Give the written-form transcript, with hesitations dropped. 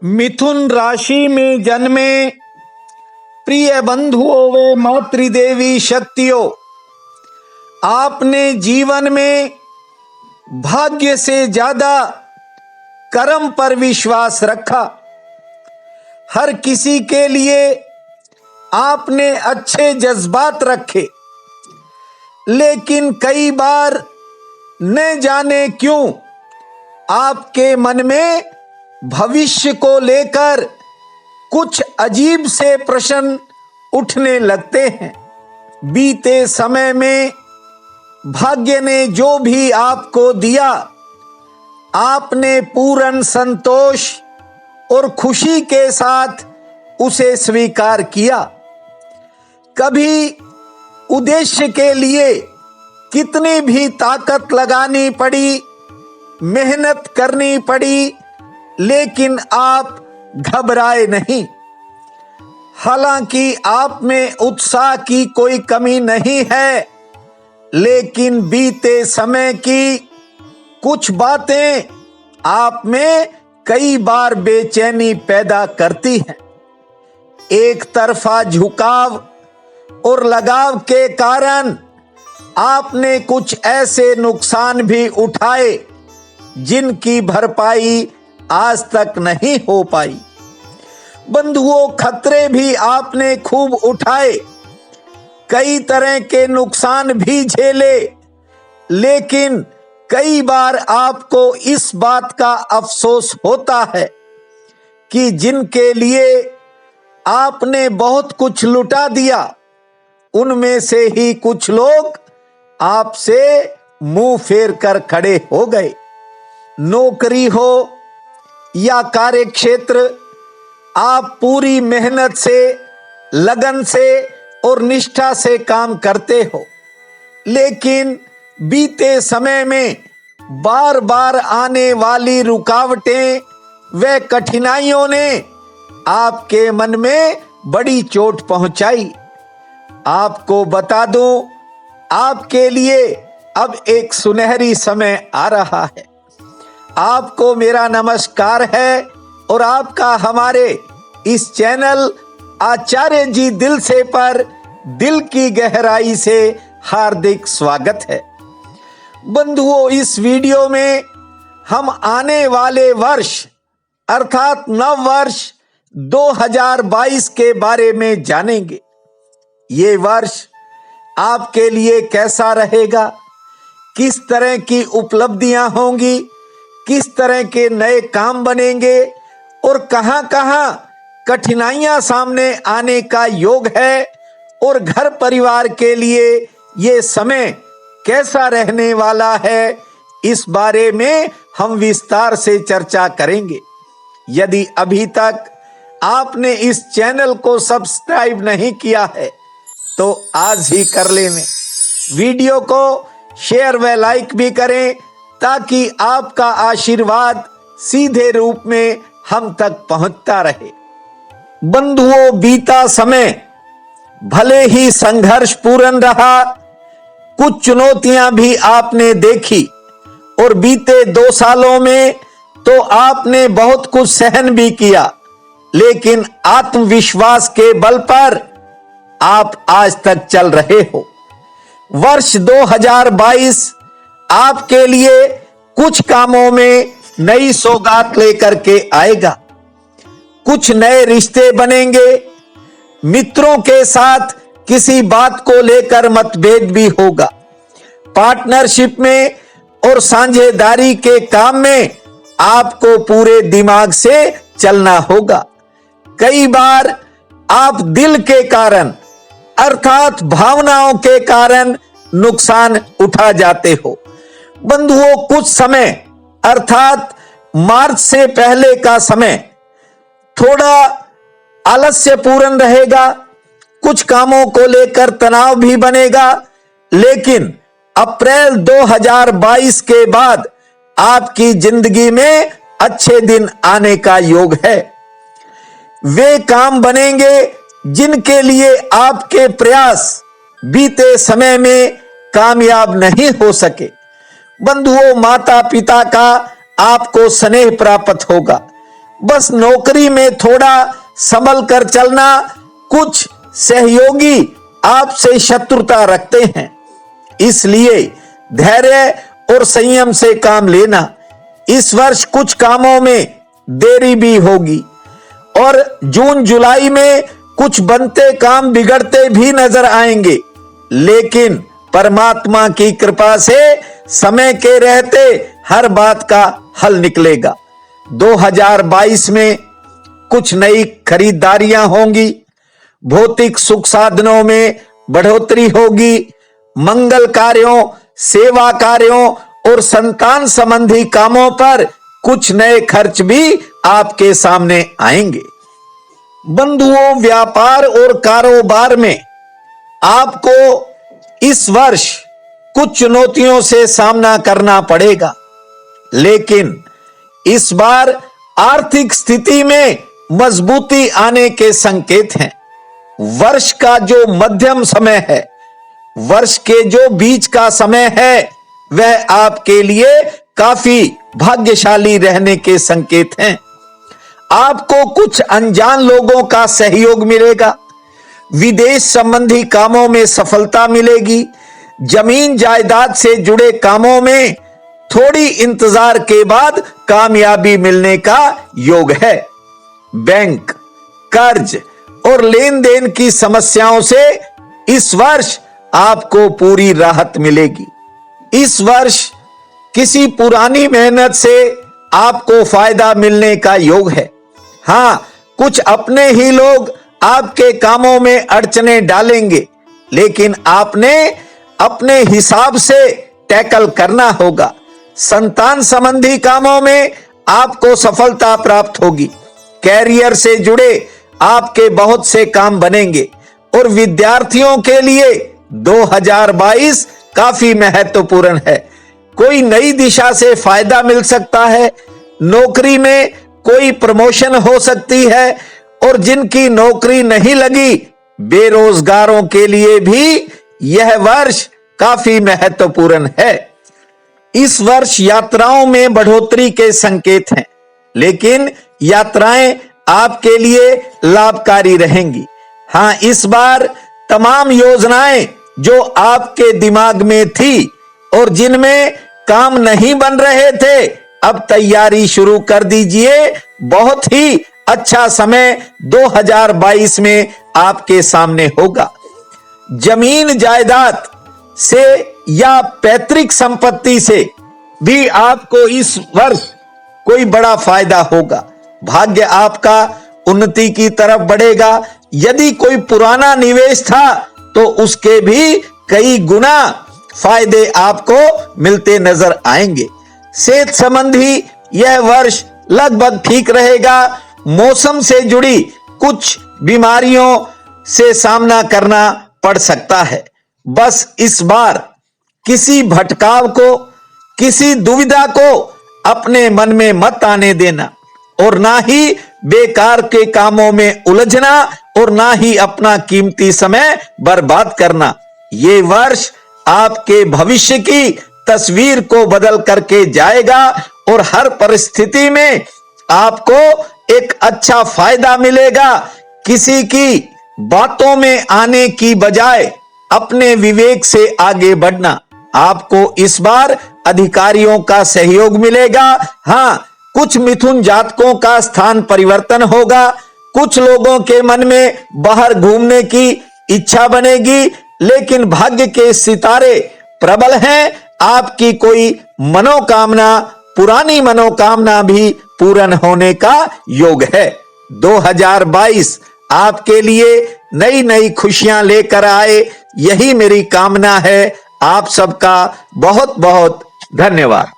मिथुन राशि में जन्मे प्रिय बंधुओं व मातृदेवी शक्तियों, आपने जीवन में भाग्य से ज्यादा कर्म पर विश्वास रखा। हर किसी के लिए आपने अच्छे जज्बात रखे, लेकिन कई बार न जाने क्यों आपके मन में भविष्य को लेकर कुछ अजीब से प्रश्न उठने लगते हैं। बीते समय में भाग्य ने जो भी आपको दिया, आपने पूर्ण संतोष और खुशी के साथ उसे स्वीकार किया। कभी उद्देश्य के लिए कितनी भी ताकत लगानी पड़ी, मेहनत करनी पड़ी, लेकिन आप घबराए नहीं। हालांकि आप में उत्साह की कोई कमी नहीं है, लेकिन बीते समय की कुछ बातें आप में कई बार बेचैनी पैदा करती हैं। एक तरफा झुकाव और लगाव के कारण आपने कुछ ऐसे नुकसान भी उठाए जिनकी भरपाई आज तक नहीं हो पाई। बंधुओं, खतरे भी आपने खूब उठाए, कई तरह के नुकसान भी झेले, लेकिन कई बार आपको इस बात का अफसोस होता है कि जिनके लिए आपने बहुत कुछ लुटा दिया, उनमें से ही कुछ लोग आपसे मुंह फेर कर खड़े हो गए। नौकरी हो या कार्य क्षेत्र, आप पूरी मेहनत से, लगन से और निष्ठा से काम करते हो, लेकिन बीते समय में बार बार आने वाली रुकावटें व कठिनाइयों ने आपके मन में बड़ी चोट पहुंचाई। आपको बता दूं, आपके लिए अब एक सुनहरी समय आ रहा है। आपको मेरा नमस्कार है और आपका हमारे इस चैनल आचार्य जी दिल से पर दिल की गहराई से हार्दिक स्वागत है। बंधुओं, इस वीडियो में हम आने वाले वर्ष अर्थात नव वर्ष 2022 के बारे में जानेंगे। ये वर्ष आपके लिए कैसा रहेगा, किस तरह की उपलब्धियां होंगी, किस तरह के नए काम बनेंगे और कहां-कहां कठिनाइयां सामने आने का योग है, और घर परिवार के लिए ये समय कैसा रहने वाला है, इस बारे में हम विस्तार से चर्चा करेंगे। यदि अभी तक आपने इस चैनल को सब्सक्राइब नहीं किया है तो आज ही कर लें। वीडियो को शेयर व लाइक भी करें ताकि आपका आशीर्वाद सीधे रूप में हम तक पहुंचता रहे। बंधुओं, बीता समय भले ही संघर्षपूर्ण रहा, कुछ चुनौतियां भी आपने देखी, और बीते 2 सालों में तो आपने बहुत कुछ सहन भी किया, लेकिन आत्मविश्वास के बल पर आप आज तक चल रहे हो। वर्ष 2022 आपके लिए कुछ कामों में नई सौगात लेकर के आएगा। कुछ नए रिश्ते बनेंगे, मित्रों के साथ किसी बात को लेकर मतभेद भी होगा। पार्टनरशिप में और साझेदारी के काम में आपको पूरे दिमाग से चलना होगा। कई बार आप दिल के कारण अर्थात भावनाओं के कारण नुकसान उठा जाते हो। बंधुओं, कुछ समय अर्थात मार्च से पहले का समय थोड़ा आलस्यपूर्ण रहेगा, कुछ कामों को लेकर तनाव भी बनेगा, लेकिन अप्रैल 2022 के बाद आपकी जिंदगी में अच्छे दिन आने का योग है। वे काम बनेंगे जिनके लिए आपके प्रयास बीते समय में कामयाब नहीं हो सके। बंधुओं, माता पिता का आपको स्नेह प्राप्त होगा, बस नौकरी में थोड़ा संभल कर चलना। कुछ सहयोगी आपसे शत्रुता रखते हैं, इसलिए धैर्य और संयम से काम लेना। इस वर्ष कुछ कामों में देरी भी होगी और जून जुलाई में कुछ बनते काम बिगड़ते भी नजर आएंगे, लेकिन परमात्मा की कृपा से समय के रहते हर बात का हल निकलेगा। 2022 में कुछ नई खरीदारियां होंगी, भौतिक सुख साधनों में बढ़ोतरी होगी, मंगल कार्यों, सेवा कार्यों और संतान संबंधी कामों पर कुछ नए खर्च भी आपके सामने आएंगे। बंधुओं, व्यापार और कारोबार में आपको इस वर्ष कुछ चुनौतियों से सामना करना पड़ेगा, लेकिन इस बार आर्थिक स्थिति में मजबूती आने के संकेत हैं। वर्ष का जो मध्यम समय है, वर्ष के जो बीच का समय है, वह आपके लिए काफी भाग्यशाली रहने के संकेत हैं। आपको कुछ अनजान लोगों का सहयोग मिलेगा, विदेश संबंधी कामों में सफलता मिलेगी, जमीन जायदाद से जुड़े कामों में थोड़ी इंतजार के बाद कामयाबी मिलने का योग है। बैंक, कर्ज और लेन देन की समस्याओं से इस वर्ष आपको पूरी राहत मिलेगी। इस वर्ष किसी पुरानी मेहनत से आपको फायदा मिलने का योग है। हां, कुछ अपने ही लोग आपके कामों में अड़चने डालेंगे, लेकिन आपने अपने हिसाब से टैकल करना होगा। संतान संबंधी कामों में आपको सफलता प्राप्त होगी। कैरियर से जुड़े आपके बहुत से काम बनेंगे और विद्यार्थियों के लिए 2022 काफी महत्वपूर्ण है। कोई नई दिशा से फायदा मिल सकता है, नौकरी में कोई प्रमोशन हो सकती है और जिनकी नौकरी नहीं लगी, बेरोजगारों के लिए भी यह वर्ष काफी महत्वपूर्ण है। इस वर्ष यात्राओं में बढ़ोतरी के संकेत हैं, लेकिन यात्राएं आपके लिए लाभकारी रहेंगी। हां, इस बार तमाम योजनाएं जो आपके दिमाग में थी और जिनमें काम नहीं बन रहे थे, अब तैयारी शुरू कर दीजिए। बहुत ही अच्छा समय 2022 में आपके सामने होगा। जमीन जायदाद से या पैतृक संपत्ति से भी आपको इस वर्ष कोई बड़ा फायदा होगा। भाग्य आपका उन्नति की तरफ बढ़ेगा। यदि कोई पुराना निवेश था तो उसके भी कई गुना फायदे आपको मिलते नजर आएंगे। सेहत संबंधी यह वर्ष लगभग ठीक रहेगा। मौसम से जुड़ी कुछ बीमारियों से सामना करना पड़ सकता है। बस इस बार किसी भटकाव को, किसी दुविधा को अपने मन में मत आने देना और ना ही बेकार के कामों में उलझना और ना ही अपना कीमती समय बर्बाद करना। ये वर्ष आपके भविष्य की तस्वीर को बदल करके जाएगा और हर परिस्थिति में आपको एक अच्छा फायदा मिलेगा। किसी की बातों में आने की बजाय अपने विवेक से आगे बढ़ना। आपको इस बार अधिकारियों का सहयोग मिलेगा। हां, कुछ मिथुन जातकों का स्थान परिवर्तन होगा। कुछ लोगों के मन में बाहर घूमने की इच्छा बनेगी, लेकिन भाग्य के सितारे प्रबल हैं। आपकी कोई मनोकामना, पुरानी मनोकामना भी पूर्ण होने का योग है। 2022 आपके लिए नई नई खुशियां लेकर आए, यही मेरी कामना है। आप सबका बहुत बहुत धन्यवाद।